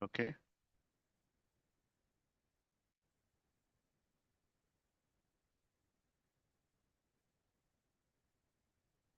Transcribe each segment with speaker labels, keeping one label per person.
Speaker 1: Okay.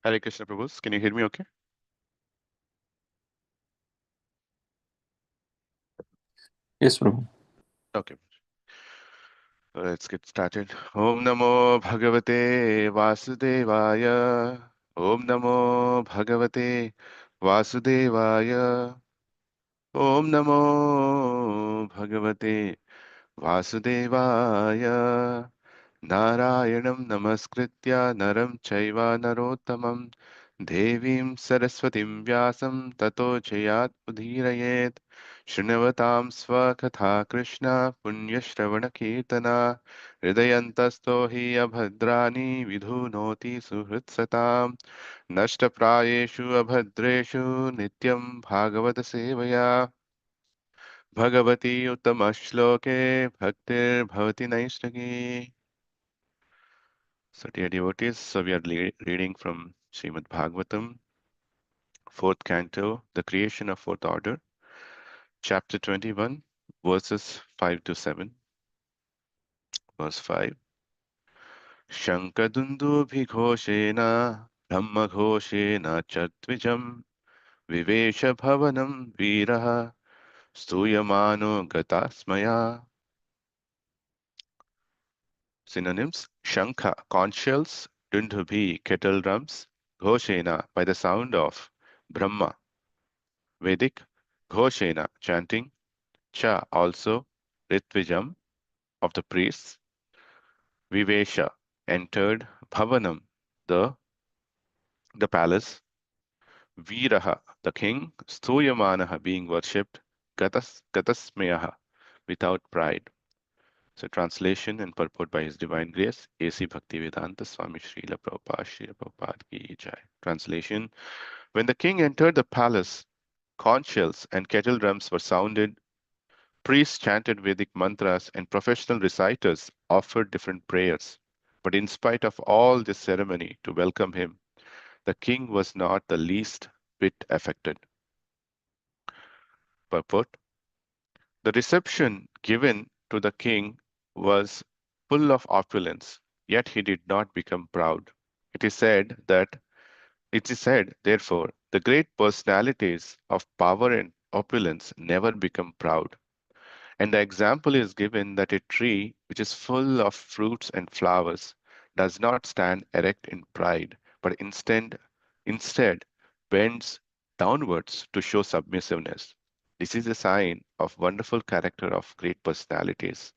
Speaker 1: Hare Krishna Prabhus. Can you hear me okay?
Speaker 2: Yes, Prabhu.
Speaker 1: Okay. Let's get started. Om Namo Bhagavate Vasudevaya. Om Namo Bhagavate Vasudevaya. Om Namo Bhagavate Vasudevaya. Narayanam Namaskritya Naram Chaiva Narottamam Devim Saraswatim Vyasam Tato Jayat Udhirayet Shrunavatam Swakatha Krishna Punyashravana Kirtana Hridayantasto hi abhadrani vidhunoti suhritsatam Nashtaprayeshu abhadreshu nityam bhagavata sevaya Bhagavati Uttama Bhaktir Bhavati Naistaki. So, dear devotees, so we are reading from Srimad Bhagavatam, fourth canto, the creation of fourth order, chapter 21, verses 5 to 7. Verse 5. Shankadundubhighosena Brahmaghosena Chatwijam Vivesha Bhavanam Viraha Stuyamano Gatasmaya. Synonyms: Shankha, conch shells; Dundubhi, kettle drums; Ghoshena, by the sound of; Brahma, Vedic; Ghoshena, chanting; Cha, also; Ritvijam, of the priests; Vivesha, entered; Bhavanam, the palace; Viraha, the king; Stuyamanaha, being worshipped; Gatasmeyaha, without pride. So, translation and purport by His Divine Grace, A.C. Bhaktivedanta Swami Srila Prabhupada Ki Jai. Translation: When the king entered the palace, conch shells and kettle drums were sounded, priests chanted Vedic mantras, and professional reciters offered different prayers. But in spite of all this ceremony to welcome him, the king was not the least bit affected. Purport: The reception given to the king was full of opulence, yet he did not become proud. It is said that It is said, therefore, the great personalities of power and opulence never become proud. And the example is given that a tree which is full of fruits and flowers does not stand erect in pride, but instead bends downwards to show submissiveness. This is a sign of wonderful character of great personalities.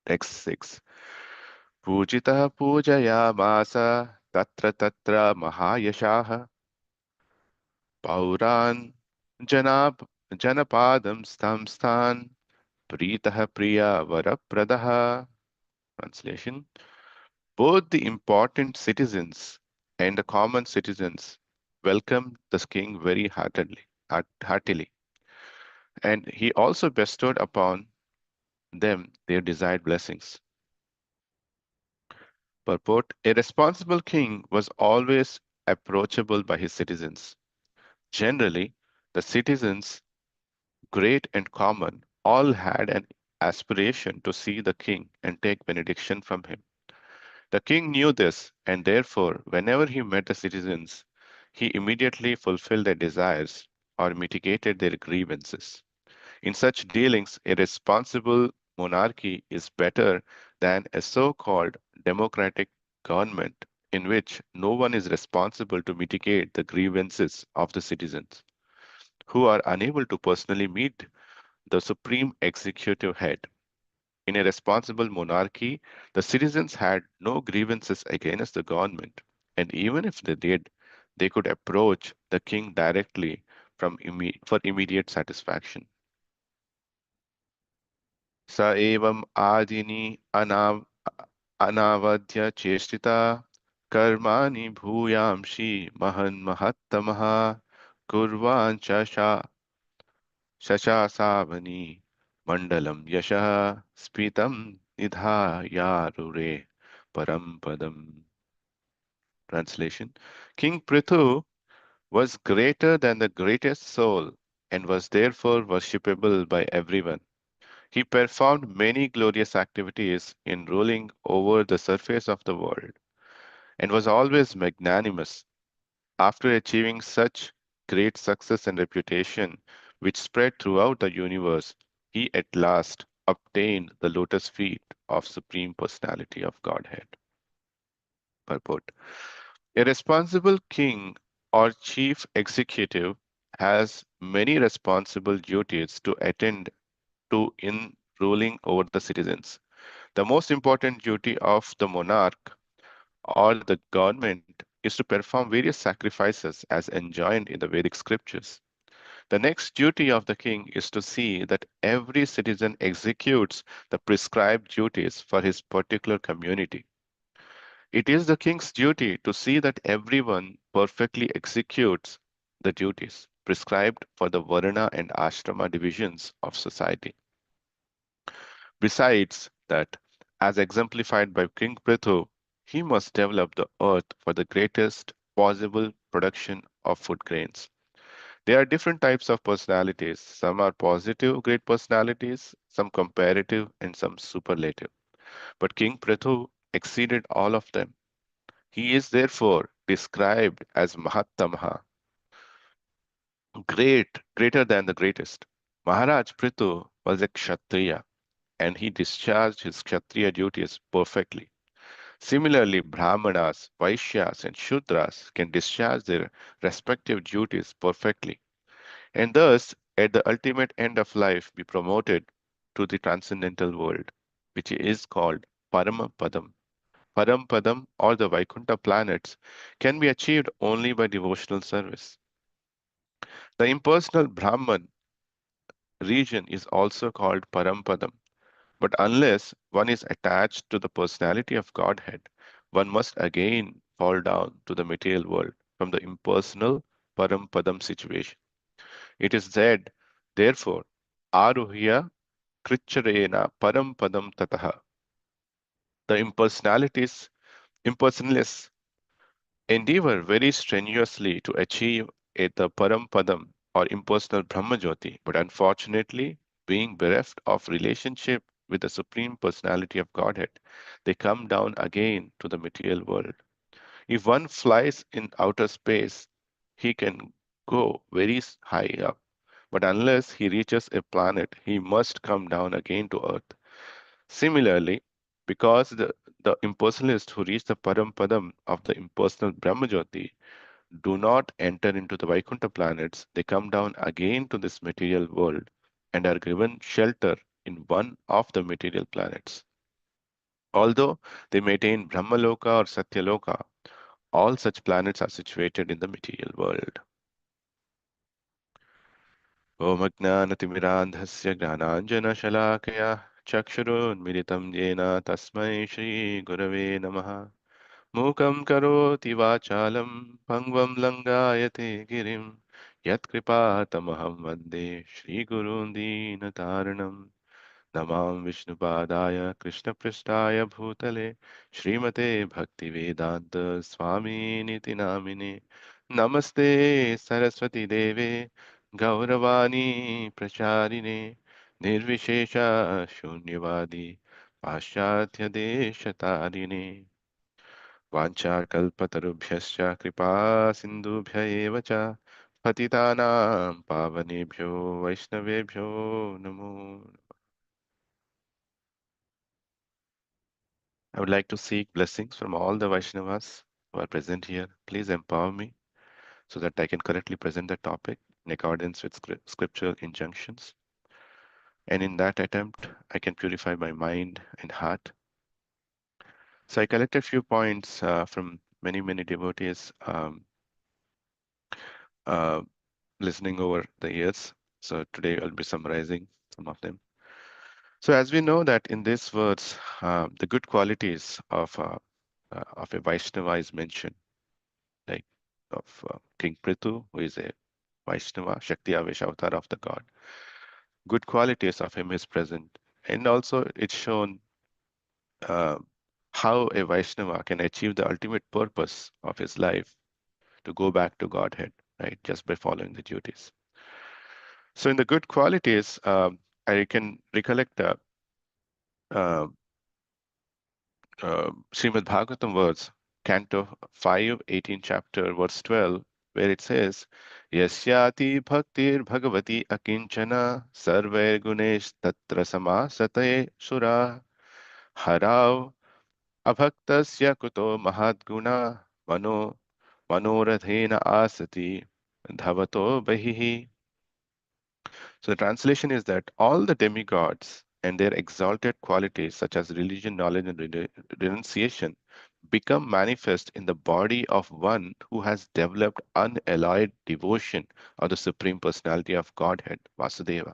Speaker 1: Text 6. Pujita pujayamasa tatra tatra mahayashaha Pauran Janab Janapadam Stamstan Pritaha Priya Varapradaha. Translation: Both the important citizens and the common citizens welcomed the king very heartily, and he also bestowed upon them their desired blessings. Purport: A responsible king was always approachable by his citizens. Generally, the citizens, great and common, all had an aspiration to see the king and take benediction from him. The king knew this, and therefore, whenever he met the citizens, he immediately fulfilled their desires or mitigated their grievances. In such dealings, a responsible monarchy is better than a so called democratic government in which no one is responsible to mitigate the grievances of the citizens, who are unable to personally meet the supreme executive head. In a responsible monarchy, the citizens had no grievances against the government, and even if they did, they could approach the king directly for immediate satisfaction. Sa evam adini anavadya chestita karmani bhuyamshi mahan mahattamaha kurvan Shashasavani Mandalam Yasha Spitam Nidhayarure Parampadam. Translation: King Prithu was greater than the greatest soul and was therefore worshipable by everyone. He performed many glorious activities in ruling over the surface of the world and was always magnanimous. After achieving such great success and reputation, which spread throughout the universe, he at last obtained the lotus feet of Supreme Personality of Godhead. Purport. A responsible king or chief executive has many responsible duties to attend to in ruling over the citizens. The most important duty of the monarch or the government is to perform various sacrifices as enjoined in the Vedic scriptures. The next duty of the king is to see that every citizen executes the prescribed duties for his particular community. It is the king's duty to see that everyone perfectly executes the duties prescribed for the Varna and Ashrama divisions of society. Besides that, as exemplified by King Prithu, he must develop the earth for the greatest possible production of food grains. There are different types of personalities. Some are positive, great personalities, some comparative, and some superlative. But King Prithu exceeded all of them. He is therefore described as Mahatamaha, greater than the greatest. Maharaj Prithu was a Kshatriya and he discharged his Kshatriya duties perfectly. Similarly, Brahmanas, Vaishyas, and Shudras can discharge their respective duties perfectly, and thus, at the ultimate end of life, be promoted to the transcendental world, which is called Paramapadam. Paramadam, or the Vaikuntha planets, can be achieved only by devotional service. The impersonal Brahman region is also called Parampadam. But unless one is attached to the personality of Godhead, one must again fall down to the material world from the impersonal Parampadam situation. It is said, therefore, Aruhya Kricharena Parampadam Tataha. The impersonalists endeavor very strenuously to achieve the Parampadam or impersonal Brahmajyoti, but unfortunately, being bereft of relationship with the Supreme Personality of Godhead, they come down again to the material world. If one flies in outer space, he can go very high up, but unless he reaches a planet, he must come down again to Earth. Similarly, because the impersonalists who reach the Parampadam of the impersonal Brahmajyoti do not enter into the Vaikuntha planets, they come down again to this material world and are given shelter in one of the material planets. Although they maintain Brahmaloka or Satyaloka, all such planets are situated in the material world. ॐ अज्ञानतिमिरान्धस्य ज्ञानाञ्जनशलाकया चक्षुरुन्मिलितं येन तस्मै श्रीगुरवे नमः मूकं करोति वाचालं पङ्गवं लङ्घयते गिरिं यत्कृपातमहं वन्दे श्रीगुरून् दीनतारिणम् नमां विष्णुपादाय कृष्णपृष्ठाय भूतले श्रीमते भक्तिवेदान्त स्वामिनिति नामिने नमस्ते सरस्वती देवे गौरवाणी प्रचारिणे निर्विशेष शून्यवादी पाश्चात्यदेशतारिणे वाञ्छाकल्पतरुभ्यश्च कृपा सिन्धुभ्य एव च पतितानां पावनेभ्यो वैष्णवेभ्यो नमो I would like to seek blessings from all the Vaishnavas who are present here. Please empower me so that I can correctly present the topic in accordance with scriptural injunctions. And in that attempt, I can purify my mind and heart. So I collected a few points from many devotees uh, listening over the years. So today I'll be summarizing some of them. So as we know that in these words, the good qualities of a Vaishnava is mentioned, like of King Prithu, who is a Vaishnava, Shakti Avesh avatar of the God. Good qualities of him is present. And also it's shown uh, how a Vaishnava can achieve the ultimate purpose of his life to go back to Godhead, right? Just by following the duties. So in the good qualities, I can recollect uh, Srimad Bhagavatam words, Canto 5, 18 chapter, verse 12, where it says, Yasyati bhaktir bhagavati akinchana sarvair gunesh tatra samasate sura harav abhaktasya kuto mahadguna mano manorathena asati dhavato bahihi. So the translation is that all the demigods and their exalted qualities, such as religion, knowledge, and renunciation, become manifest in the body of one who has developed unalloyed devotion of the Supreme Personality of Godhead, Vasudeva.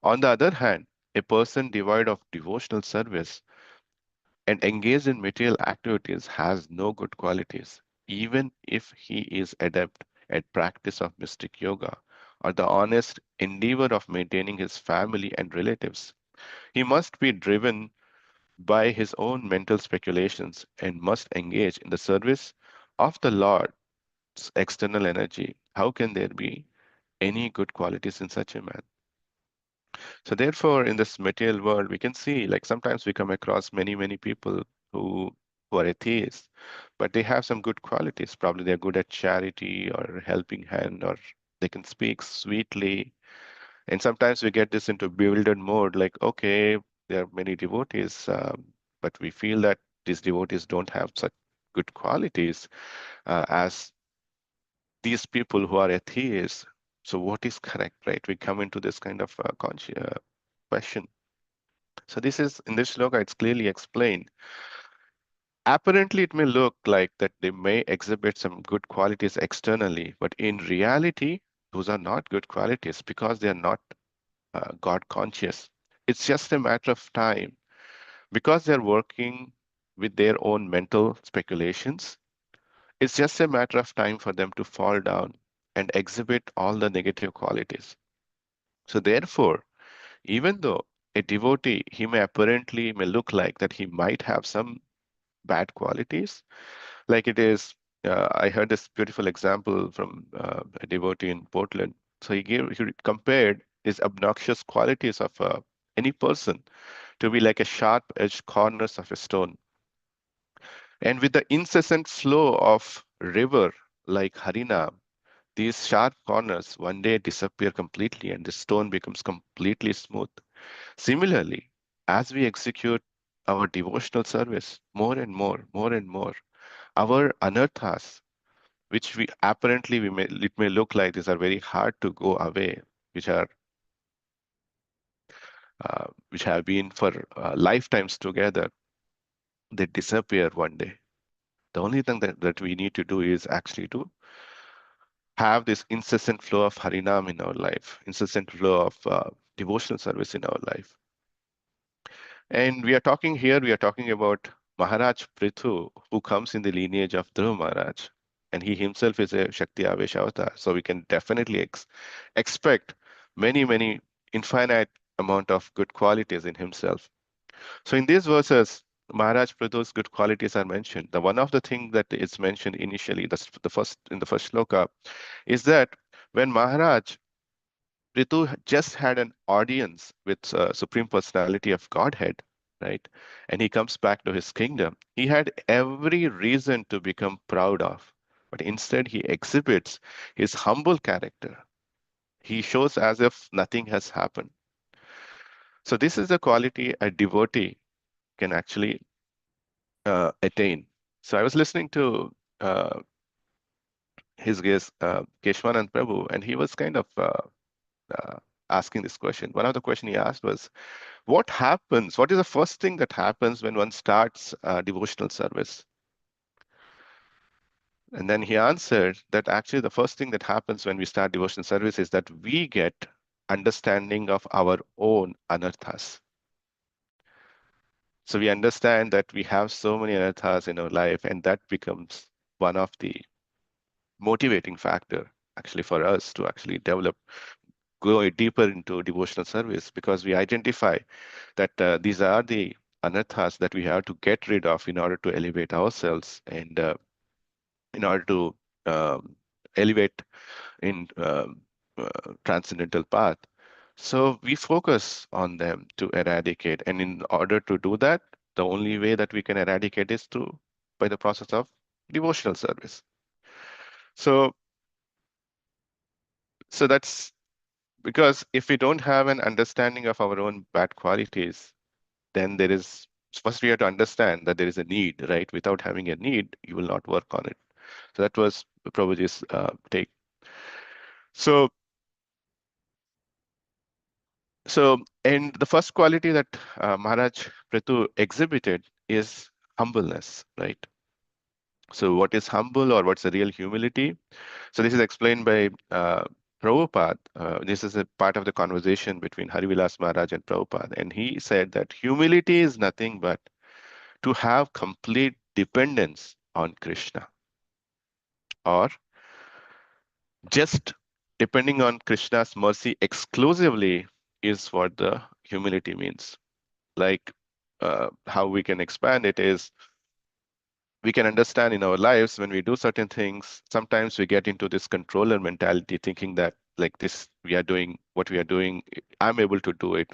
Speaker 1: On the other hand, a person devoid of devotional service and engaged in material activities has no good qualities, even if he is adept at practice of mystic yoga or the honest endeavor of maintaining his family and relatives. He must be driven by his own mental speculations and must engage in the service of the Lord's external energy. How can there be any good qualities in such a man? So therefore, in this material world, we can see like sometimes we come across many people who are atheists, but they have some good qualities. Probably they're good at charity or helping hand, or they can speak sweetly. And sometimes we get this into bewildered mode, like, okay, there are many devotees, but we feel that these devotees don't have such good qualities as these people who are atheists. So what is correct, right? We come into this kind of question. So this is in this sloka, it's clearly explained. Apparently, it may look like that they may exhibit some good qualities externally, but in reality, those are not good qualities because they are not God conscious. It's just a matter of time because they're working with their own mental speculations. It's just a matter of time for them to fall down and exhibit all the negative qualities. So therefore, even though a devotee, he may apparently may look like that he might have some bad qualities, like it is. I heard this beautiful example from a devotee in Portland. So he compared his obnoxious qualities of any person to be like a sharp-edged corners of a stone, and with the incessant flow of river like Harinam, these sharp corners one day disappear completely, and the stone becomes completely smooth. Similarly, as we execute our devotional service more and more and more, our anarthas, which we apparently we may it may look like these are very hard to go away, which are which have been for lifetimes together, they disappear one day. The only thing that we need to do is actually to have this incessant flow of Harinam in our life, incessant flow of devotional service in our life. And we are talking about Maharaj Prithu, who comes in the lineage of Dhruv Maharaj. And he himself is a Shakti Avesh avatar. So we can definitely expect many infinite amount of good qualities in himself. So in these verses, Maharaj Prithu's good qualities are mentioned. The one of the things that is mentioned initially, the first in the first shloka, is that when Maharaj Ritu just had an audience with Supreme Personality of Godhead, right? And he comes back to his kingdom. He had every reason to become proud of, but instead he exhibits his humble character. He shows as if nothing has happened. So this is the quality a devotee can actually attain. So I was listening to uh, his guest, Keshwanand Prabhu, and he was kind of uh, asking this question. One of the question he asked was, what happens? What is the first thing that happens when one starts devotional service? And then he answered that actually the first thing that happens when we start devotional service is that we get understanding of our own anarthas. So we understand that we have so many anarthas in our life, and that becomes one of the motivating factor actually for us to actually develop, go deeper into devotional service, because we identify that these are the anarthas that we have to get rid of in order to elevate ourselves, and in order to um, elevate in transcendental path. So we focus on them to eradicate. And in order to do that, the only way that we can eradicate is through by the process of devotional service. So, so that's because if we don't have an understanding of our own bad qualities, then there is first we have to understand that there is a need, right? Without having a need, you will not work on it. So that was Prabhuji's take. So, and the first quality that Maharaj Prithu exhibited is humbleness, right? So, what is humble or what's the real humility? So, this is explained by Prabhupada. This is a part of the conversation between Harivilas Maharaj and Prabhupada. And he said that humility is nothing but to have complete dependence on Krishna, or just depending on Krishna's mercy exclusively is what the humility means. Like how we can expand it is we can understand in our lives when we do certain things, sometimes we get into this controller mentality, thinking that like this, we are doing what we are doing, I'm able to do it.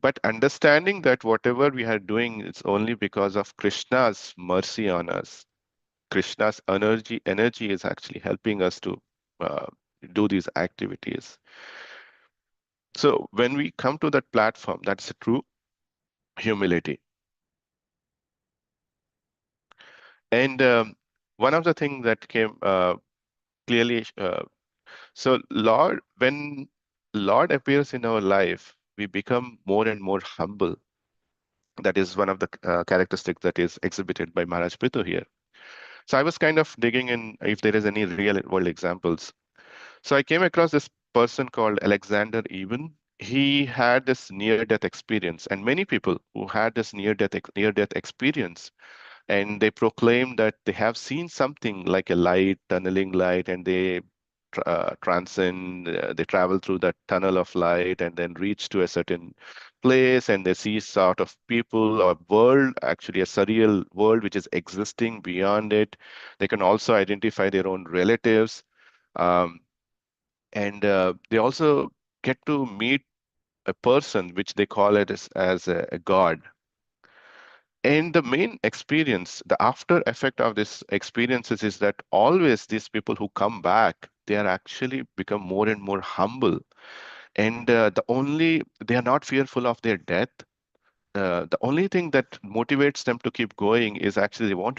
Speaker 1: But understanding that whatever we are doing is only because of Krishna's mercy on us. Krishna's energy is actually helping us to uh, do these activities. So when we come to that platform, that's a true humility. And one of the things that came clearly, so Lord, when Lord appears in our life, we become more and more humble. That is one of the characteristics that is exhibited by Maharaj Prithu here. So I was kind of digging in if there is any real world examples. So I came across this person called Alexander Eben. He had this near-death experience, and many people who had this near-death experience, and they proclaim that they have seen something like a light, tunneling light, and they transcend, they travel through that tunnel of light and then reach to a certain place, and they see sort of people or world, actually a surreal world which is existing beyond it. They can also identify their own relatives. Um, and they also get to meet a person which they call it as a god. And the main experience, the after effect of this experiences is that always these people who come back, they are actually become more and more humble. And they are not fearful of their death. The only thing that motivates them to keep going is actually they want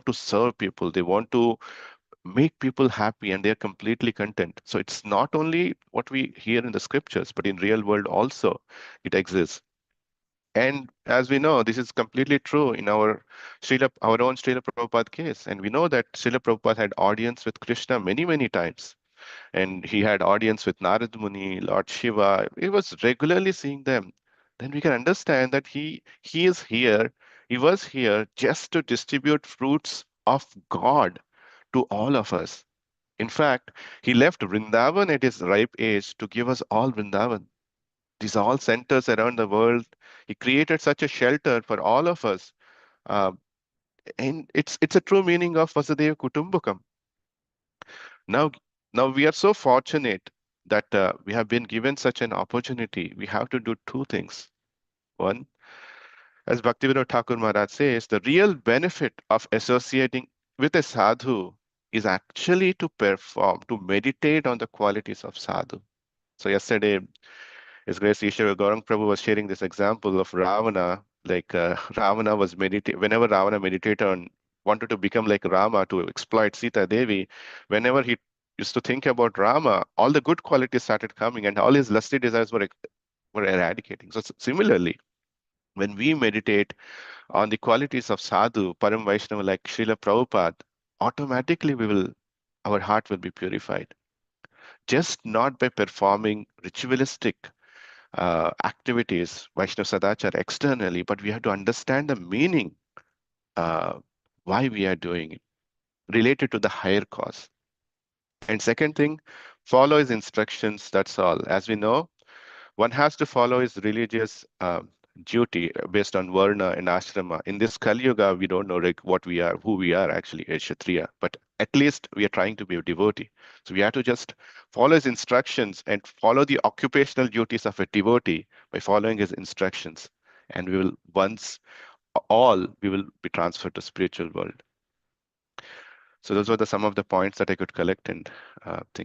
Speaker 1: to serve people, they want to make people happy, and they're completely content. So it's not only what we hear in the scriptures, but in real world also it exists. And as we know, this is completely true in our own Srila Prabhupada case. And we know that Srila Prabhupada had audience with Krishna many, many times. And he had audience with Narad Muni, Lord Shiva. He was regularly seeing them. Then we can understand that he was here just to distribute fruits of God to all of us. In fact, he left Vrindavan at his ripe age to give us all Vrindavan. These all centers around the world. He created such a shelter for all of us. Uh, and it's a true meaning of Vasudeva Kutumbakam. Now, now we are so fortunate that we have been given such an opportunity. We have to do two things. One, as Bhaktivinoda Thakur Maharaj says, the real benefit of associating with a sadhu is actually to perform, to meditate on the qualities of sadhu. So yesterday, His Grace Ishwara Gaurang Prabhu was sharing this example of Ravana. Like Ravana was whenever Ravana meditated on, wanted to become like Rama to exploit Sita Devi, whenever he used to think about Rama, all the good qualities started coming and all his lusty desires were eradicating. So similarly, when we meditate on the qualities of sadhu, Param Vaishnava like Srila Prabhupada, automatically our heart will be purified. Just not by performing ritualistic activities, Vaishnav Sadachar externally, but we have to understand the meaning, uh, why we are doing it, related to the higher cause. And second thing, follow his instructions, that's all. As we know, one has to follow his religious duty based on varna and ashrama. In this Kali Yuga, we don't know like what we are, who we are actually, as Kshatriya, but at least we are trying to be a devotee. So we have to just follow his instructions and follow the occupational duties of a devotee by following his instructions. And we will once all we will be transferred to spiritual world. So those were some of the points that I could collect and think.